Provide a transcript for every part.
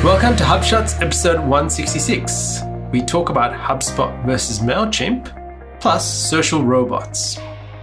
Welcome to HubShots episode 166. We talk about HubSpot versus MailChimp, plus social robots.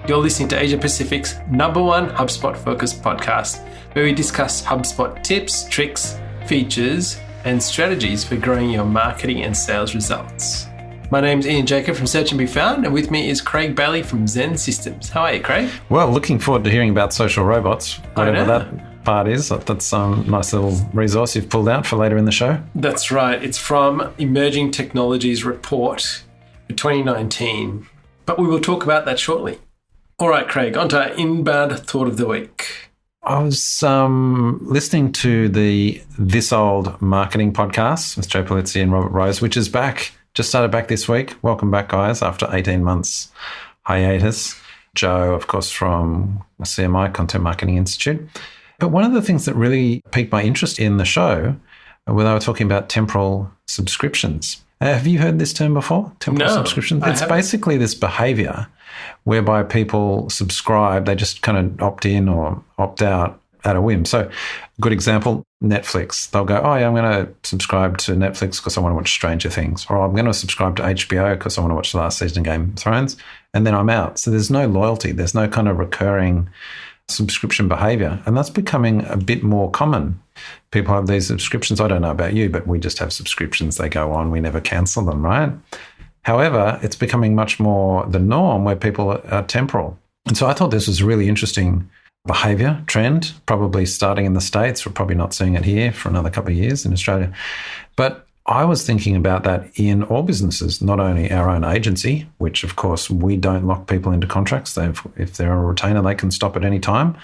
You're listening to Asia Pacific's #1 HubSpot-focused podcast, where we discuss HubSpot tips, tricks, features, and strategies for growing your marketing and sales results. My name's Ian Jacob from Search and Be Found, and with me is Craig Bailey from XEN Systems. How are you, Craig? Well, looking forward to hearing about social robots, whatever that part is. That's a nice little resource you've pulled out for later in the show. That's right. It's from Emerging Technologies Report for 2019, but we will talk about that shortly. All right, Craig, on to our inbound thought of the week. I was listening to the This Old Marketing podcast with Joe Polizzi and Robert Rose, which is back, just started back this week. Welcome back, guys, after 18 months hiatus. Joe, of course, from CMI, Content Marketing Institute. But one of the things that really piqued my interest in the show, when they were talking about temporal subscriptions. Have you heard this term before? Temporal subscriptions? It's basically this behavior whereby people subscribe, they just kind of opt in or opt out at a whim. So, good example, Netflix. They'll go, oh, yeah, I'm going to subscribe to Netflix because I want to watch Stranger Things. Or I'm going to subscribe to HBO because I want to watch the last season of Game of Thrones. And then I'm out. So there's no loyalty. There's no kind of recurring subscription behavior. And that's becoming a bit more common. People have these subscriptions. I don't know about you, but we just have subscriptions. They go on. We never cancel them, right? However, it's becoming much more the norm where people are temporal. And so I thought this was a really interesting behavior trend, probably starting in the States. We're probably not seeing it here for another couple of years in Australia. But I was thinking about that in all businesses, not only our own agency, which of course we don't lock people into contracts. If they're a retainer, they can stop at any time,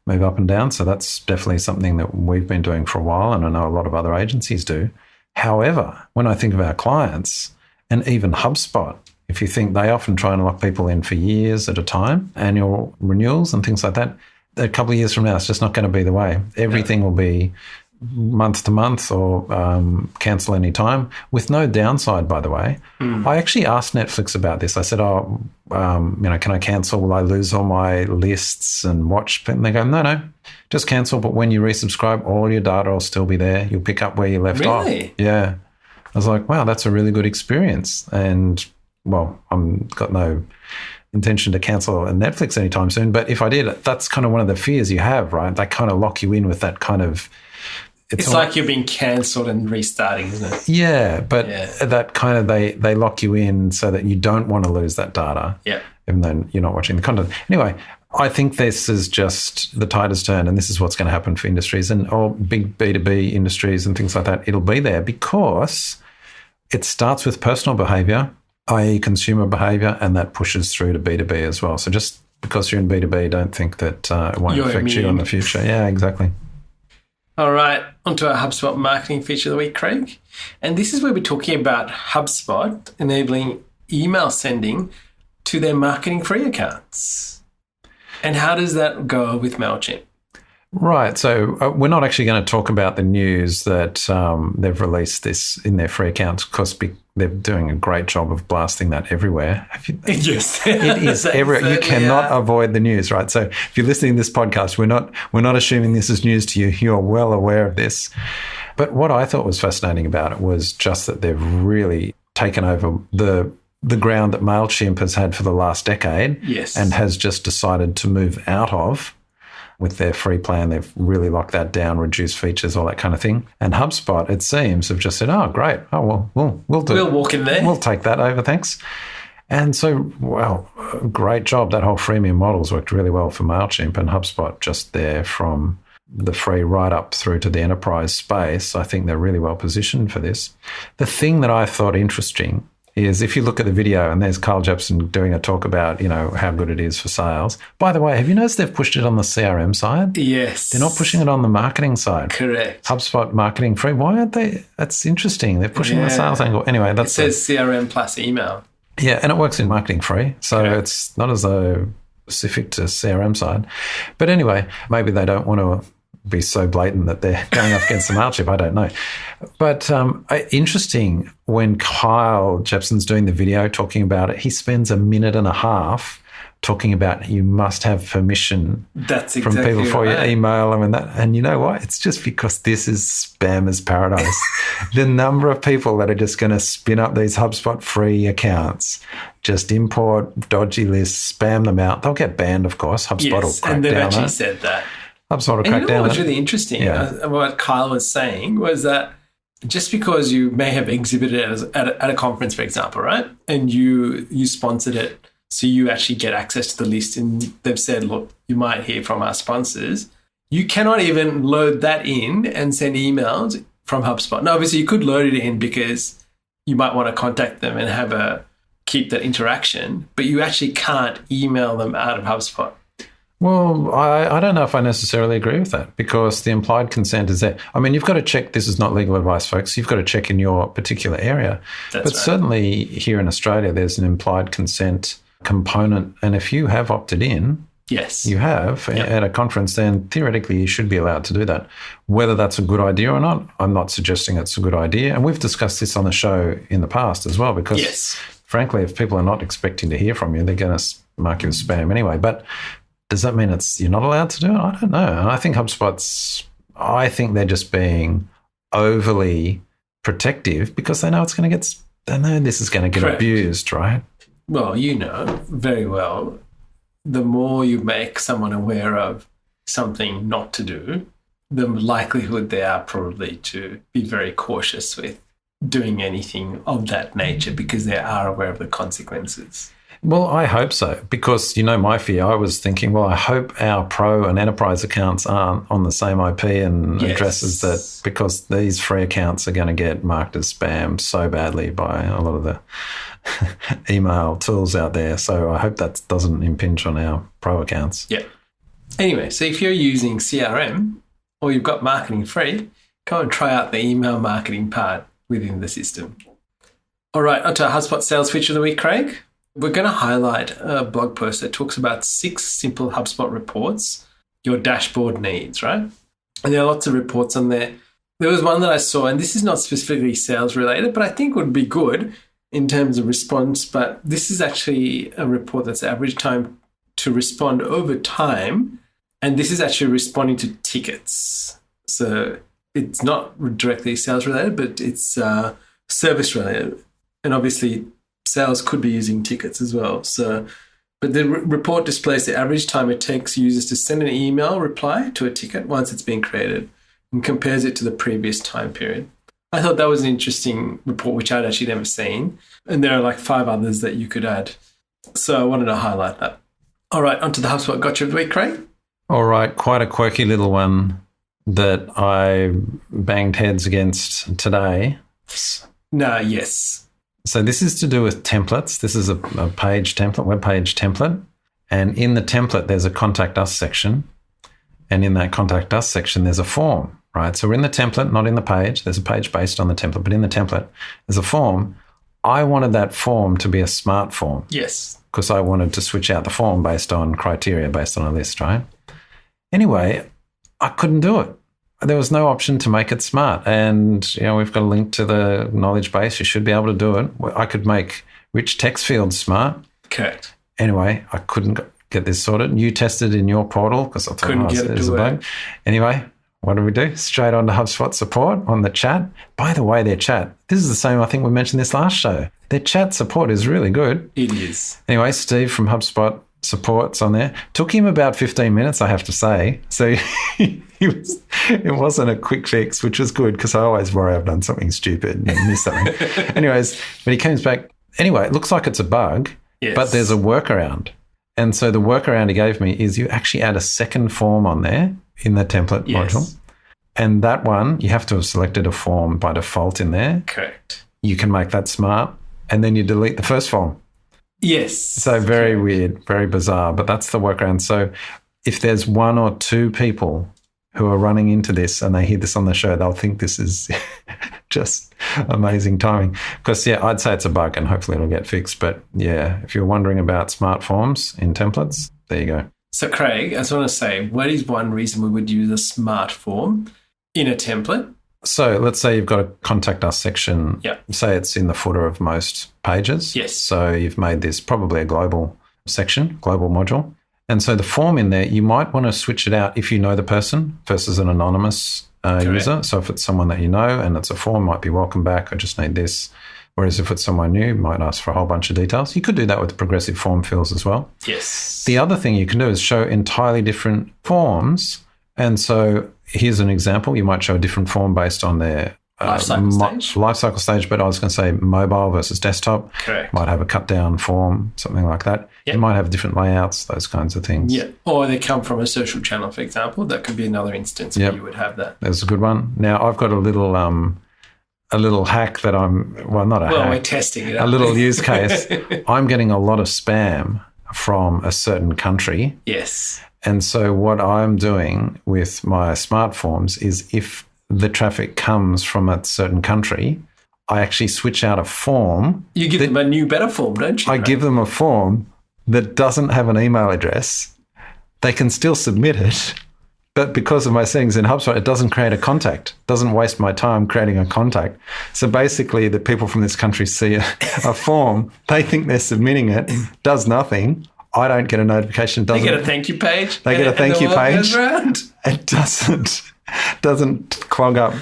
move up and down. So that's definitely something that we've been doing for a while, and I know a lot of other agencies do. However, when I think of our clients, and even HubSpot, if you think they often try and lock people in for years at a time, annual renewals and things like that, a couple of years from now, it's just not going to be the way. Everything will be month to month or cancel any time with no downside, by the way. I actually asked Netflix about this. I said, can I cancel? Will I lose all my lists and watch? And they go, no, just cancel. But when you resubscribe, all your data will still be there. You'll pick up where you left off. Really? Yeah. I was like, wow, that's a really good experience. And, well, I've got no intention to cancel a Netflix anytime soon. But if I did, that's kind of one of the fears you have, right? They kind of lock you in with that kind of... It's like you're being cancelled and restarting, isn't it? Yeah, but that kind of, they lock you in so that you don't want to lose that data, even though you're not watching the content. Anyway, I think this is just the tide has turned, and this is what's going to happen for industries and all big B2B industries and things like that. It'll be there because it starts with personal behaviour, i.e. consumer behaviour, and that pushes through to B2B as well. So just because you're in B2B, don't think that it won't affect you in the future. Yeah, exactly. All right, onto our HubSpot marketing feature of the week, Craig. And this is where we're talking about HubSpot enabling email sending to their marketing free accounts. And how does that go with MailChimp? Right. So we're not actually going to talk about the news that they've released this in their free accounts because they're doing a great job of blasting that everywhere. Yes. It is everywhere. You cannot avoid the news, right? So if you're listening to this podcast, we're not assuming this is news to you. You're well aware of this. But what I thought was fascinating about it was just that they've really taken over the ground that MailChimp has had for the last decade and has just decided to move out of. With their free plan, they've really locked that down, reduced features, all that kind of thing. And HubSpot, it seems, have just said, oh, great. Oh, well, we'll do it. We'll walk in there. We'll take that over, thanks. And so, well, great job. That whole freemium model's worked really well for MailChimp, and HubSpot just there from the free right up through to the enterprise space. I think they're really well positioned for this. The thing that I thought interesting is if you look at the video and there's Carl Jepsen doing a talk about, how good it is for sales. By the way, have you noticed they've pushed it on the CRM side? Yes. They're not pushing it on the marketing side. Correct. HubSpot marketing free. Why aren't they? That's interesting. They're pushing the sales angle. Anyway, it says CRM plus email. Yeah, and it works in marketing free. So it's not as though specific to CRM side. But anyway, maybe they don't want to be so blatant that they're going up against the MailChimp. I don't know. But interesting, when Kyle Jepsen's doing the video talking about it, he spends a minute and a half talking about you must have permission That's from exactly people before right. you email them and that. And you know what? It's just because this is spammers paradise. The number of people that are just going to spin up these HubSpot free accounts, just import dodgy lists, spam them out. They'll get banned, of course. HubSpot will crack down. And they've actually that. said that. HubSpot will And crack you know down. what's that. really interesting? Yeah. What Kyle was saying was that just because you may have exhibited at a conference, for example, right? And you sponsored it, so you actually get access to the list, and they've said, look, you might hear from our sponsors. You cannot even load that in and send emails from HubSpot. Now, obviously, you could load it in because you might want to contact them and keep that interaction, but you actually can't email them out of HubSpot. Well, I don't know if I necessarily agree with that, because the implied consent is there. I mean, you've got to check, this is not legal advice, folks. You've got to check in your particular area. That's but right. certainly here in Australia, there's an implied consent component. And if you have opted in, Yes. you have at a conference, then theoretically you should be allowed to do that. Whether that's a good idea or not, I'm not suggesting it's a good idea. And we've discussed this on the show in the past as well, because frankly, if people are not expecting to hear from you, they're going to mark you as spam anyway. But does that mean you're not allowed to do it? I don't know. And I think I think they're just being overly protective because they know they know this is going to get Correct. abused, right? Well, you know very well, the more you make someone aware of something not to do, the likelihood they are probably to be very cautious with doing anything of that nature because they are aware of the consequences. Well, I hope so, because my fear, I was thinking, well, I hope our pro and enterprise accounts aren't on the same IP and addresses, that because these free accounts are going to get marked as spam so badly by a lot of the email tools out there. So I hope that doesn't impinge on our pro accounts. Yeah. Anyway, so if you're using CRM or you've got marketing free, go and try out the email marketing part within the system. All right, onto our HubSpot sales feature of the week, Craig. We're going to highlight a blog post that talks about 6 simple HubSpot reports your dashboard needs, right? And there are lots of reports on there. There was one that I saw, and this is not specifically sales related, but I think would be good in terms of response. But this is actually a report that's average time to respond over time. And this is actually responding to tickets. So it's not directly sales related, but it's service related. And obviously, sales could be using tickets as well. But the report displays the average time it takes users to send an email reply to a ticket once it's been created and compares it to the previous time period. I thought that was an interesting report, which I'd actually never seen. And there are like 5 others that you could add. So I wanted to highlight that. All right, onto the HubSpot Gotcha of the week, Craig. All right, quite a quirky little one that I banged heads against today. Yes. So this is to do with templates. This is a page template, web page template. And in the template, there's a contact us section. And in that contact us section, there's a form, right? So we're in the template, not in the page. There's a page based on the template, but in the template, there's a form. I wanted that form to be a smart form. Yes. Because I wanted to switch out the form based on criteria, based on a list, right? Anyway, I couldn't do it. There was no option to make it smart. And, we've got a link to the knowledge base. You should be able to do it. I could make rich text fields smart. Correct. Anyway, I couldn't get this sorted. You tested in your portal because I thought, there's a bug. Anyway, what do we do? Straight on to HubSpot support on the chat. By the way, their chat, this is the same, I think we mentioned this last show. Their chat support is really good. It is. Anyway, Steve from HubSpot support's on there. Took him about 15 minutes, I have to say. So it wasn't a quick fix, which was good because I always worry I've done something stupid and missed something. Anyways, but he comes back. Anyway, it looks like it's a bug, but there's a workaround. And so the workaround he gave me is you actually add a second form on there in the template module. And that one, you have to have selected a form by default in there. Correct. You can make that smart. And then you delete the first form. Yes. So very weird, very bizarre, but that's the workaround. So if there's 1 or 2 people who are running into this and they hear this on the show, they'll think this is just amazing timing. Because, I'd say it's a bug and hopefully it'll get fixed. But, if you're wondering about smart forms in templates, there you go. So, Craig, I just want to say, what is one reason we would use a smart form in a template? So let's say you've got a contact us section. Yep. Say it's in the footer of most pages. Yes. So you've made this probably a global section, global module. And so the form in there, you might want to switch it out if you know the person versus an anonymous user. So if it's someone that you know and it's a form, might be welcome back, I just need this. Whereas if it's someone new, might ask for a whole bunch of details. You could do that with progressive form fills as well. Yes. The other thing you can do is show entirely different forms. And so here's an example. You might show a different form based on their life cycle stage, but I was going to say mobile versus desktop. Correct. Might have a cut down form, something like that. Yep. You might have different layouts, those kinds of things. Yeah. Or they come from a social channel, for example. That could be another instance where you would have that. That's a good one. Now I've got a little hack that we're testing it out. A little use case. I'm getting a lot of spam from a certain country. Yes. And so what I'm doing with my smart forms is if the traffic comes from a certain country, I actually switch out a form. You give them a new, better form, don't you? I give them a form that doesn't have an email address. They can still submit it, but because of my settings in HubSpot, it doesn't create a contact. It doesn't waste my time creating a contact. So basically, the people from this country see a form, they think they're submitting it, does nothing. I don't get a notification. They get a thank you page. They get a thank you page. It doesn't clog up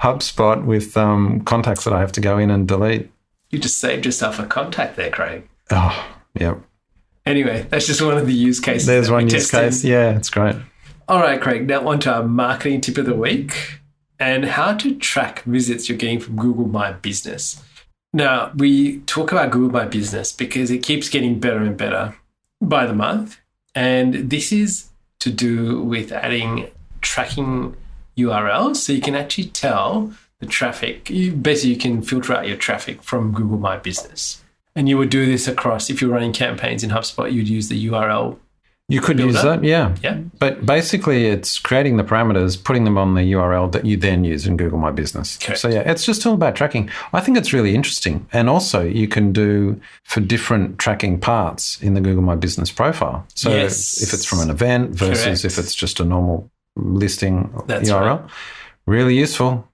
HubSpot with contacts that I have to go in and delete. You just saved yourself a contact there, Craig. Oh, yep. Anyway, that's just one of the use cases. There's one use case. Yeah, it's great. All right, Craig, now on to our marketing tip of the week and how to track visits you're getting from Google My Business. Now, we talk about Google My Business because it keeps getting better and better by the month. And this is to do with adding tracking URLs, so you can actually tell the traffic. You can filter out your traffic from Google My Business. And you would do this across, if you're running campaigns in HubSpot, you'd use the URL. You could use that, yeah. But basically it's creating the parameters, putting them on the URL that you then use in Google My Business. Correct. So yeah, it's just all about tracking. I think it's really interesting. And also you can do for different tracking parts in the Google My Business profile. So if it's from an event versus if it's just a normal listing URL. Right. Really useful.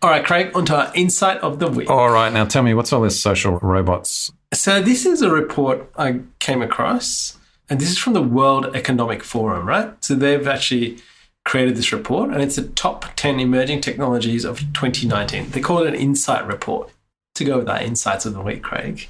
All right, Craig, on to our insight of the week. All right, now tell me, what's all this social robots? So this is a report I came across, and this is from the World Economic Forum, right? So they've actually created this report, and it's the top 10 emerging technologies of 2019. They call it an insight report. To go with our insights of the week, Craig.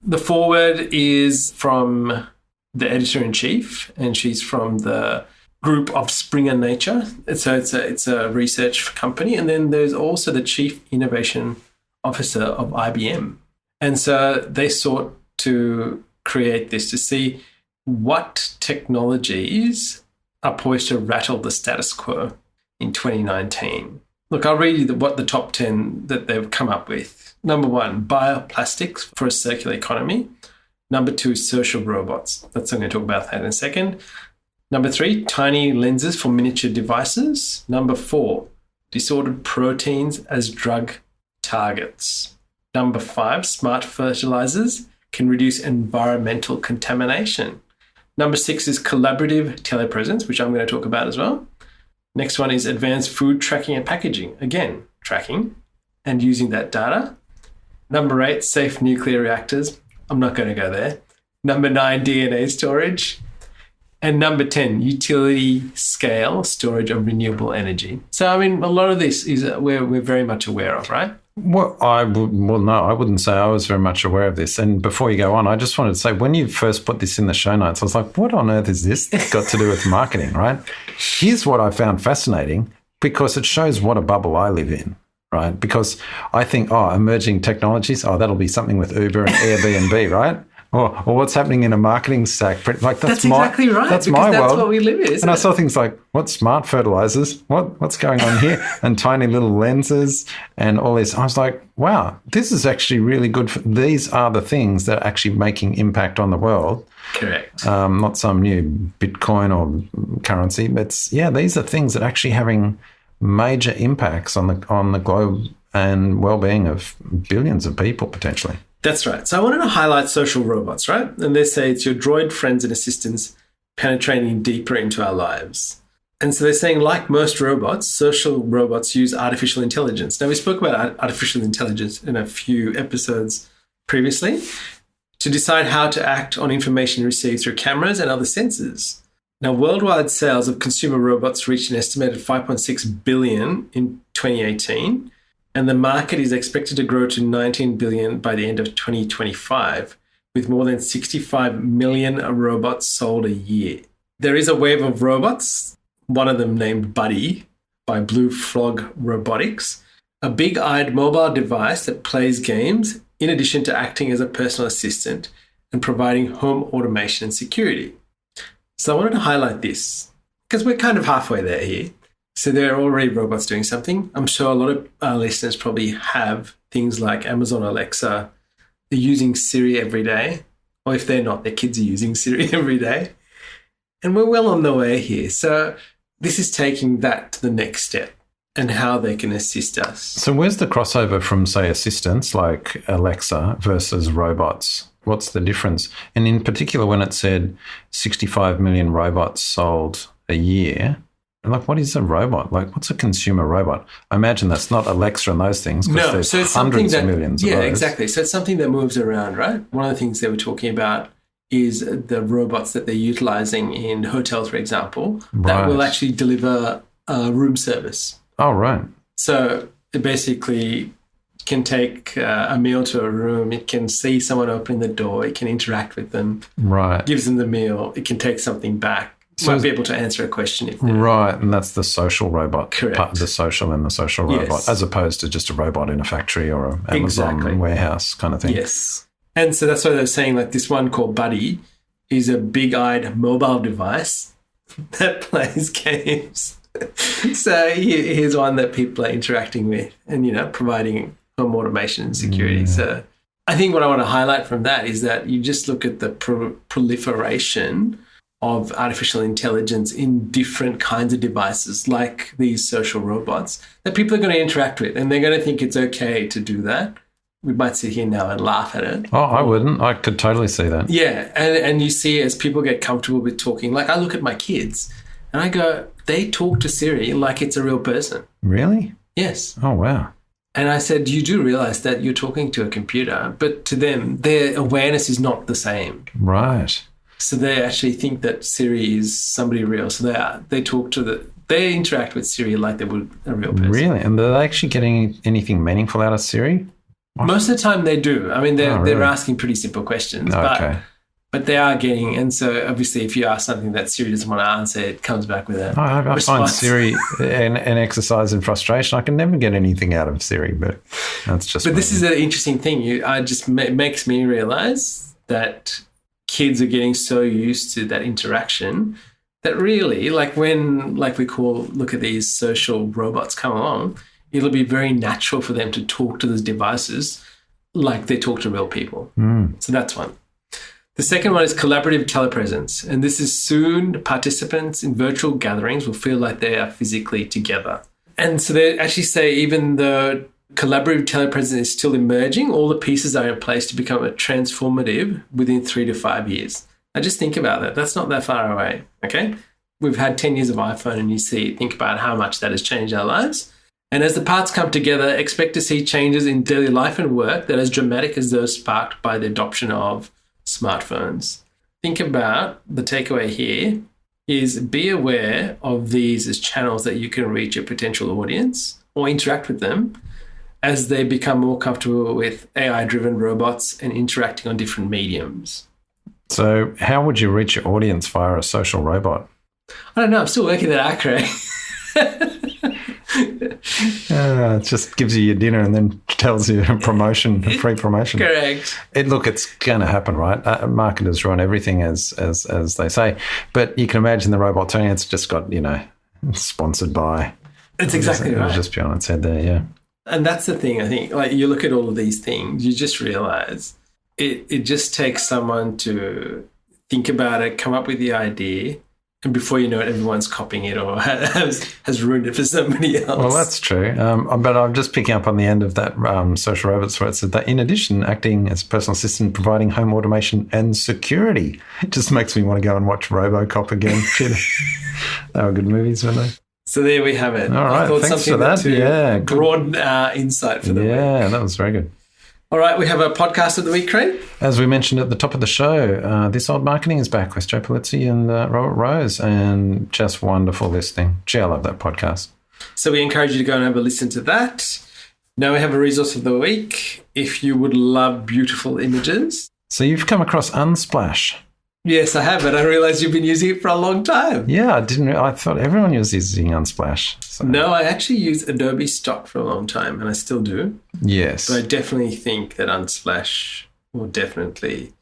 The foreword is from the editor-in-chief, and she's from the group of Springer Nature. So it's a research company. And then there's also the Chief Innovation Officer of IBM. And so they sought to create this to see what technologies are poised to rattle the status quo in 2019. Look, I'll read you what the top 10 that they've come up with. Number 1, bioplastics for a circular economy. Number 2, social robots. I'm going to talk about that in a second. Number 3, tiny lenses for miniature devices. Number 4, disordered proteins as drug targets. Number 5, smart fertilizers can reduce environmental contamination. Number 6 is collaborative telepresence, which I'm going to talk about as well. Next one is advanced food tracking and packaging. Again, tracking and using that data. Number 8, safe nuclear reactors. I'm not going to go there. Number 9, DNA storage. And number 10, utility scale storage of renewable energy. So, I mean, a lot of this is we're very much aware of, right? No, I wouldn't say I was very much aware of this. And before you go on, I just wanted to say, when you first put this in the show notes, I was like, what on earth is this got to do with marketing, right? Here's what I found fascinating, because it shows what a bubble I live in, right? Because I think, emerging technologies, that'll be something with Uber and Airbnb, right? Or what's happening in a marketing stack. Like that's exactly right. That's my world. That's what we live in, isn't And it? I saw things like, what smart fertilizers? What's going on here? And tiny little lenses and all this. I was like, wow, this is actually really good. These are the things that are actually making impact on the world. Correct. Not some new Bitcoin or currency, but these are things that are actually having major impacts on the globe and well-being of billions of people potentially. That's right. So I wanted to highlight social robots, right? And they say it's your droid friends and assistants penetrating deeper into our lives. And so they're saying, like most robots, social robots use artificial intelligence. Now, we spoke about artificial intelligence in a few episodes previously. to decide how to act on information received through cameras and other sensors. Now, worldwide sales of consumer robots reached an estimated 5.6 billion in 2018, and the market is expected to grow to 19 billion by the end of 2025, with more than 65 million robots sold a year. There is a wave of robots, one of them named Buddy by Blue Frog Robotics, a big-eyed mobile device that plays games in addition to acting as a personal assistant and providing home automation and security. So I wanted to highlight this because we're kind of halfway there here. So there are already robots doing something. I'm sure a lot of our listeners probably have things like Amazon Alexa. They're using Siri every day. Or if they're not, their kids are using Siri every day. And we're well on the way here. So this is taking that to the next step and how they can assist us. So where's the crossover from, say, assistants like Alexa versus robots? What's the difference? And in particular, when it said 65 million robots sold a year, like, what is a robot? Like, what's a consumer robot? I imagine that's not Alexa and those things. No, so it's hundreds something that, of millions of yeah, those. exactly. So it's something that moves around, right? One of the things they were talking about is the robots that they're utilizing in hotels, for example, that will actually deliver room service. Oh, right. So it basically can take a meal to a room. It can see someone opening the door. It can interact with them. Right. Gives them the meal. It can take something back. So might be able to answer a question. If right, and that's the social robot. Correct. Part of the social and the social robot, as opposed to just a robot in a factory or an Amazon warehouse kind of thing. Yes. And so that's why they're saying, like, this one called Buddy is a big-eyed mobile device that plays games. So here's one that people are interacting with and, you know, providing home automation and security. Yeah. So I think what I want to highlight from that is that you just look at the proliferation of artificial intelligence in different kinds of devices like these social robots that people are going to interact with, and they're going to think it's okay to do that. We might sit here now and laugh at it. Oh, I wouldn't. I could totally see that. Yeah, and you see as people get comfortable with talking, like I look at my kids and I go, they talk to Siri like it's a real person. Really? Yes. Oh, wow. And I said, you do realize that you're talking to a computer, but to them, their awareness is not the same. Right. So they actually think that Siri is somebody real. So they interact with Siri like they would a real person. Really? And are they actually getting anything meaningful out of Siri? Most of the time they do. I mean, they're asking pretty simple questions, but they are getting. And so obviously, if you ask something that Siri doesn't want to answer, it comes back with a I find Siri an exercise in frustration. I can never get anything out of Siri, but that's just. But this is an interesting thing. It makes me realize that kids are getting so used to that interaction that really, like when, like look at these social robots come along, it'll be very natural for them to talk to those devices like they talk to real people. So that's one. The second one is collaborative telepresence. And this is soon participants in virtual gatherings will feel like they are physically together. And so they actually say even though collaborative telepresence is still emerging, all the pieces are in place to become a transformative within 3 to 5 years. Now just think about that. That's not that far away, okay? We've had 10 years of iPhone and think about how much that has changed our lives. And as the parts come together, expect to see changes in daily life and work that are as dramatic as those sparked by the adoption of smartphones. Think about the takeaway here is be aware of these as channels that you can reach a potential audience or interact with them as they become more comfortable with AI-driven robots and interacting on different mediums. So how would you reach your audience via a social robot? I don't know. I'm still working that out, Craig. It just gives you your dinner and then tells you a free promotion. Correct. It's going to happen, right? Marketers run everything as they say. But you can imagine the robot turning, it's just got, sponsored by. It's exactly right. It'll just be on its head there, yeah. And that's the thing, I think, like you look at all of these things, you just realize it just takes someone to think about it, come up with the idea, and before you know it, everyone's copying it or has ruined it for somebody else. Well, that's true. But I'm just picking up on the end of that social robots where it said that in addition, acting as a personal assistant, providing home automation and security. It just makes me want to go and watch RoboCop again. They were good movies, weren't they? So there we have it. All right, thanks for that. Yeah, broaden our insight for the week. Yeah, that was very good. All right, we have a podcast of the week, Craig. As we mentioned at the top of the show, This Old Marketing is back with Joe Polizzi and Robert Rose, and just wonderful listening. Gee, I love that podcast. So we encourage you to go and have a listen to that. Now we have a resource of the week. If you would love beautiful images. So you've come across Unsplash. Yes, I have, and I realised you've been using it for a long time. Yeah, I thought everyone was using Unsplash. So. No, I actually used Adobe Stock for a long time, and I still do. Yes. But I definitely think that Unsplash will definitely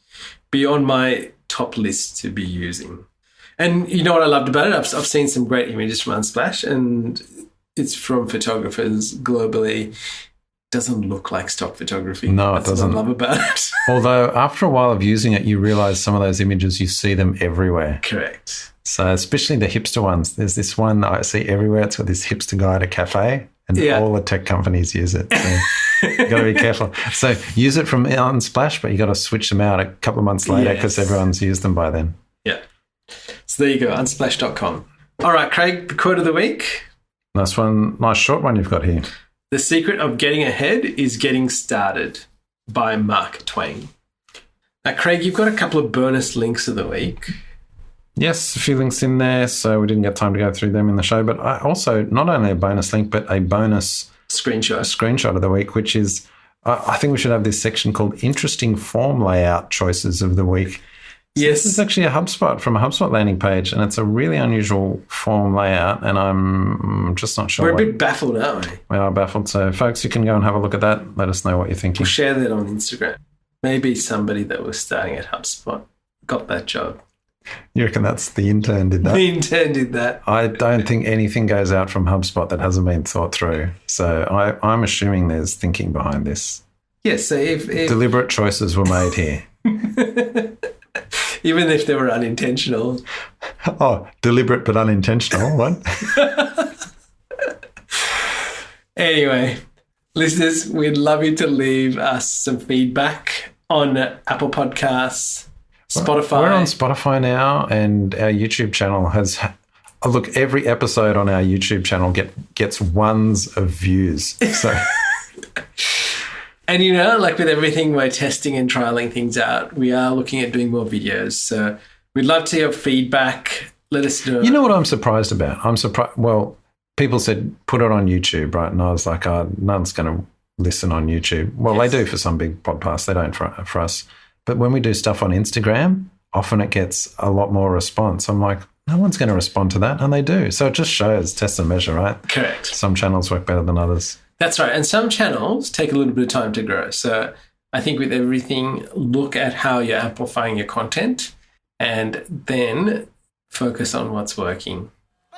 be on my top list to be using. And you know what I loved about it? I've seen some great images from Unsplash, and it's from photographers globally. Doesn't look like stock photography. No, That's it doesn't. what I love about it. Although after a while of using it, you realise some of those images, you see them everywhere. Correct. So especially the hipster ones. There's this one I see everywhere. It's got this hipster guy at a cafe, and all the tech companies use it. So you've got to be careful. So use it from Unsplash, but you got to switch them out a couple of months later because everyone's used them by then. Yeah. So there you go, unsplash.com. All right, Craig, the quote of the week. Nice one. Nice short one you've got here. The secret of getting ahead is getting started, by Mark Twain. Now, Craig, you've got a couple of bonus links of the week. Yes, a few links in there, so we didn't get time to go through them in the show. But I also, not only a bonus link, but a bonus screenshot of the week, which is, I think we should have this section called Interesting Form Layout Choices of the Week. So yes. This is actually a HubSpot landing page, and it's a really unusual form layout, and I'm just not sure. We're a bit baffled, aren't we? We are baffled. So, folks, you can go and have a look at that. Let us know what you're thinking. We'll share that on Instagram. Maybe somebody that was starting at HubSpot got that job. You reckon that's the intern did that? The intern did that. I don't think anything goes out from HubSpot that hasn't been thought through. So I'm assuming there's thinking behind this. Yes, so if deliberate choices were made here. Even if they were unintentional. Oh, deliberate but unintentional. What? Anyway, listeners, we'd love you to leave us some feedback on Apple Podcasts, Spotify. We're on Spotify now, and our YouTube channel has... Look, every episode on our YouTube channel gets ones of views. So... And, you know, like with everything, we're testing and trialing things out. We are looking at doing more videos. So we'd love to hear feedback. Let us know. You know what I'm surprised about? Well, people said, put it on YouTube, right? And I was like, no one's going to listen on YouTube. Well, They do for some big podcasts. They don't for us. But when we do stuff on Instagram, often it gets a lot more response. I'm like, no one's going to respond to that. And they do. So it just shows test and measure, right? Correct. Some channels work better than others. That's right. And some channels take a little bit of time to grow. So I think with everything, look at how you're amplifying your content and then focus on what's working.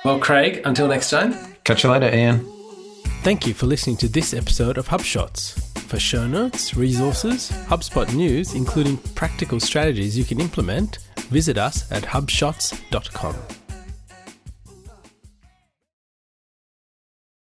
Well, Craig, until next time. Catch you later, Ian. Thank you for listening to this episode of HubShots. For show notes, resources, HubSpot news, including practical strategies you can implement, visit us at hubshots.com.